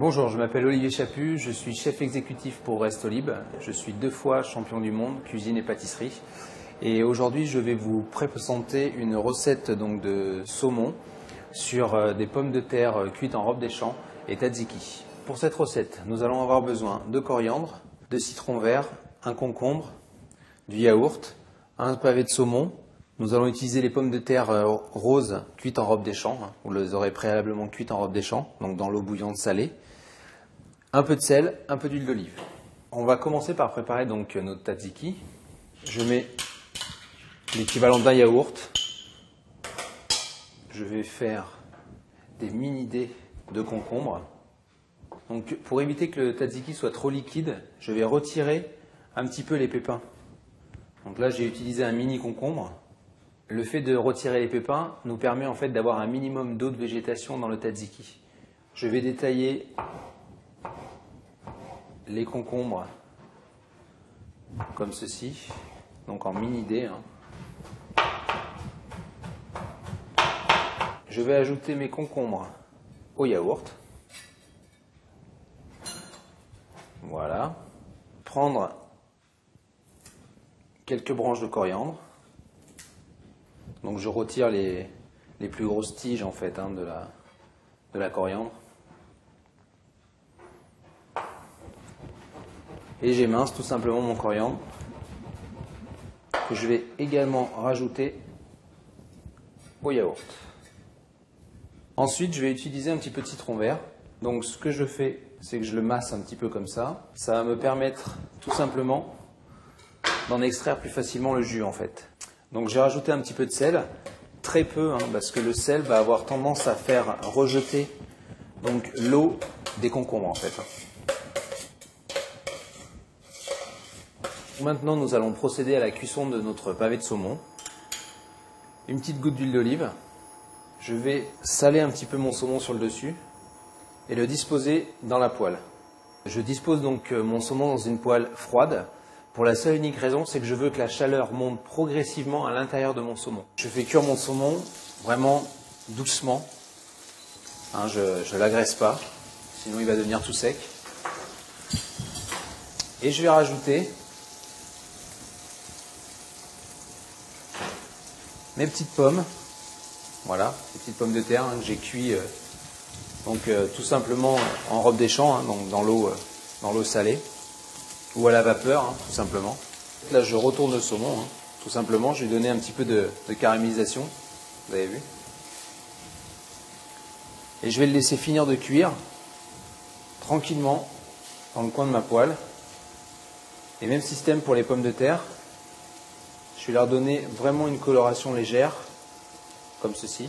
Bonjour, je m'appelle Olivier Chaput, je suis chef exécutif pour Restolib. Je suis 2 fois champion du monde cuisine et pâtisserie. Et aujourd'hui, je vais vous présenter une recette donc, de saumon sur des pommes de terre cuites en robe des champs et tzatziki. Pour cette recette, nous allons avoir besoin de coriandre, de citron vert, un concombre, du yaourt, un pavé de saumon. Nous allons utiliser les pommes de terre roses cuites en robe des champs. Vous les aurez préalablement cuites en robe des champs, donc dans l'eau bouillante salée. Un peu de sel, un peu d'huile d'olive. On va commencer par préparer donc notre tzatziki. Je mets l'équivalent d'un yaourt. Je vais faire des mini dés de concombre. Donc pour éviter que le tzatziki soit trop liquide, je vais retirer un petit peu les pépins. Donc là j'ai utilisé un mini concombre. Le fait de retirer les pépins nous permet en fait d'avoir un minimum d'eau de végétation dans le tzatziki. Je vais détailler les concombres comme ceci, donc en mini dés. Je vais ajouter mes concombres au yaourt. Voilà. Prendre quelques branches de coriandre. Donc je retire les plus grosses tiges en fait de la coriandre. Et j'émince tout simplement mon coriandre que je vais également rajouter au yaourt. Ensuite je vais utiliser un petit peu de citron vert. Donc ce que je fais, c'est que je le masse un petit peu comme ça. Ça va me permettre tout simplement d'en extraire plus facilement le jus en fait. Donc j'ai rajouté un petit peu de sel, très peu, parce que le sel va avoir tendance à faire rejeter donc l'eau des concombres en fait. Maintenant nous allons procéder à la cuisson de notre pavé de saumon. Une petite goutte d'huile d'olive. Je vais saler un petit peu mon saumon sur le dessus et le disposer dans la poêle. Je dispose donc mon saumon dans une poêle froide. Pour la seule et unique raison, c'est que je veux que la chaleur monte progressivement à l'intérieur de mon saumon. Je fais cuire mon saumon vraiment doucement. Je ne l'agresse pas, sinon il va devenir tout sec. Et je vais rajouter mes petites pommes. Voilà, les petites pommes de terre que j'ai cuit tout simplement en robe des champs, donc dans l'eau salée. Ou à la vapeur, tout simplement. Là, je retourne le saumon, tout simplement. Je vais donner un petit peu de caramélisation, vous avez vu. Et je vais le laisser finir de cuire, tranquillement, dans le coin de ma poêle. Et même système pour les pommes de terre. Je vais leur donner vraiment une coloration légère, comme ceci.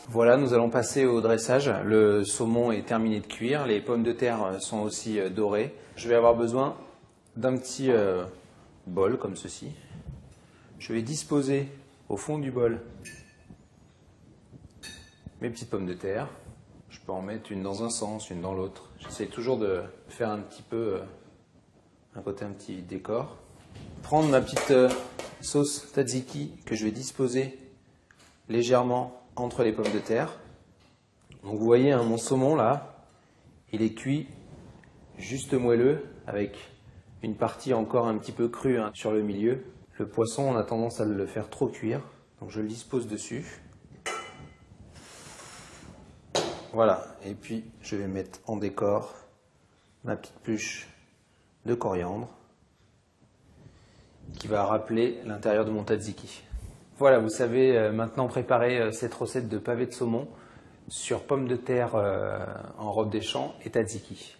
Voilà, nous allons passer au dressage. Le saumon est terminé de cuire, les pommes de terre sont aussi dorées. Je vais avoir besoin d'un petit bol comme ceci. Je vais disposer au fond du bol mes petites pommes de terre. Je peux en mettre une dans un sens, une dans l'autre. J'essaie toujours de faire un petit peu, un petit décor. Prendre ma petite sauce tzatziki que je vais disposer légèrement entre les pommes de terre. Donc vous voyez mon saumon là, il est cuit juste moelleux avec une partie encore un petit peu crue sur le milieu. Le poisson, on a tendance à le faire trop cuire, donc je le dispose dessus. Voilà, et puis je vais mettre en décor ma petite pluche de coriandre qui va rappeler l'intérieur de mon tzatziki. Voilà, vous savez maintenant préparer cette recette de pavé de saumon sur pommes de terre en robe des champs et tzatziki.